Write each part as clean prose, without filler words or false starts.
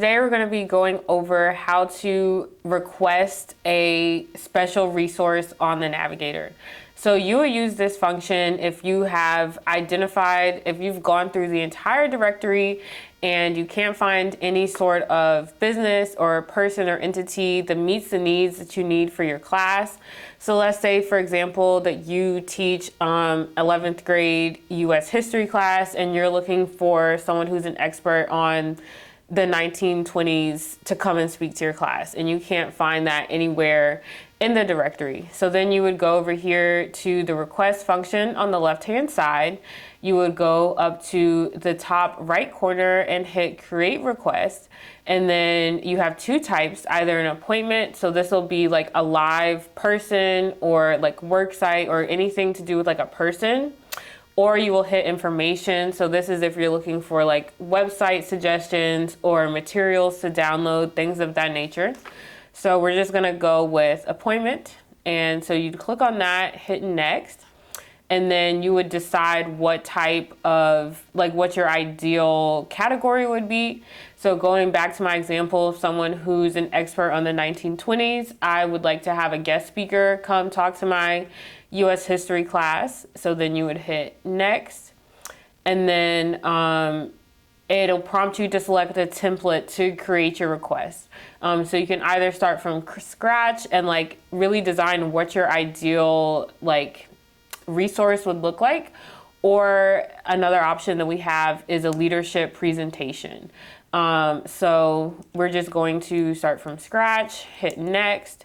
today we're going to be going over how to request a special resource on the Navigator. So you will use this function if you have identified, if you've gone through the entire directory and you can't find any sort of business or person or entity that meets the needs that you need for your class. So let's say, for example, that you teach 11th grade US history class and you're looking for someone who's an expert on the 1920s to come and speak to your class, and you can't find that anywhere in the directory. So then you would go over here to the request function on the left-hand side. You would go up to the top right corner and hit create request. And then you have two types, either an appointment. So this will be like a live person or like work site or anything to do with like a person. Or you will hit information. So this is if you're looking for like website suggestions or materials to download, things of that nature. So we're just gonna go with appointment. And so you'd click on that, hit next, and then you would decide what type of, like what your ideal category would be. So going back to my example of someone who's an expert on the 1920s, I would like to have a guest speaker come talk to my US history class. So then you would hit next, and then it'll prompt you to select a template to create your request. So you can either start from scratch and like really design what your ideal like resource would look like, or another option that we have is a leadership presentation. So we're just going to start from scratch, hit next.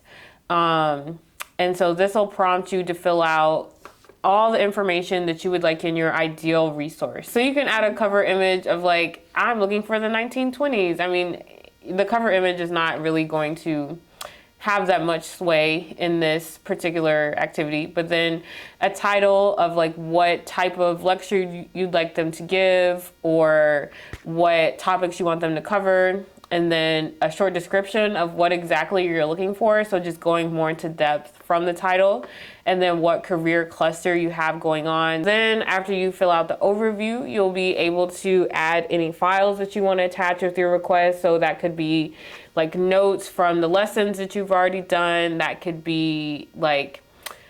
And so this will prompt you to fill out all the information that you would like in your ideal resource. So you can add a cover image of like, I'm looking for the 1920s. I mean, the cover image is not really going to have that much sway in this particular activity, but then a title of like what type of lecture you'd like them to give or what topics you want them to cover, and then a short description of what exactly you're looking for. So just going more into depth from the title, and then what career cluster you have going on. Then after you fill out the overview, you'll be able to add any files that you want to attach with your request. So that could be like notes from the lessons that you've already done. That could be like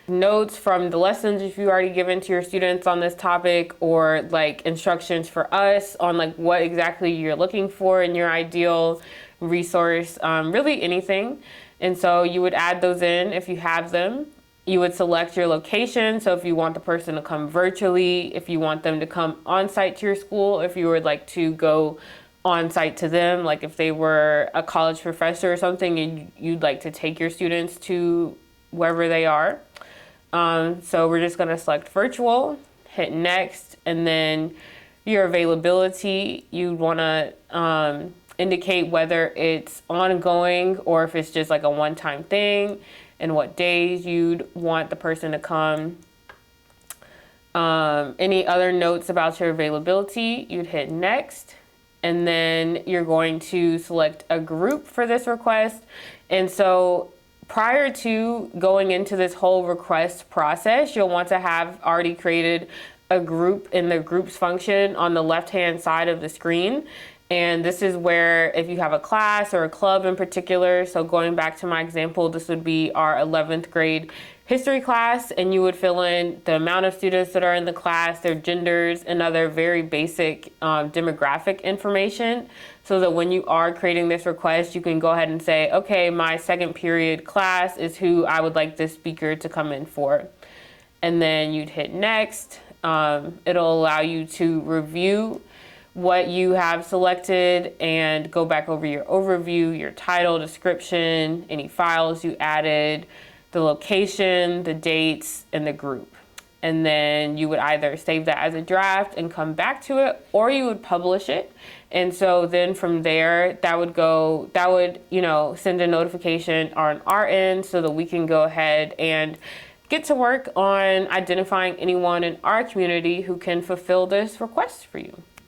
notes from the lessons if you've already given to your students on this topic, or like instructions for us on like what exactly you're looking for in your ideal resource, really anything. And so you would add those in if you have them. You would select your location. So if you want the person to come virtually, if you want them to come on site to your school, if you would like to go on site to them, like if they were a college professor or something and you'd like to take your students to wherever they are. So we're just gonna select virtual, hit next, and then your availability, you'd wanna indicate whether it's ongoing or if it's just like a one-time thing, and what days you'd want the person to come. Any other notes about your availability, you'd hit next, and then you're going to select a group for this request. And so prior to going into this whole request process, you'll want to have already created a group in the groups function on the left-hand side of the screen. And this is where if you have a class or a club in particular, so going back to my example, this would be our 11th grade history class, and you would fill in the amount of students that are in the class, their genders, and other very basic demographic information, so that when you are creating this request, you can go ahead and say, okay, my second period class is who I would like this speaker to come in for. And then you'd hit next. It'll allow you to review what you have selected and go back over your overview, your title, description, any files you added, the location, the dates, and the group. And then you would either save that as a draft and come back to it, or you would publish it. And so then from there, that would, send a notification on our end so that we can go ahead and get to work on identifying anyone in our community who can fulfill this request for you.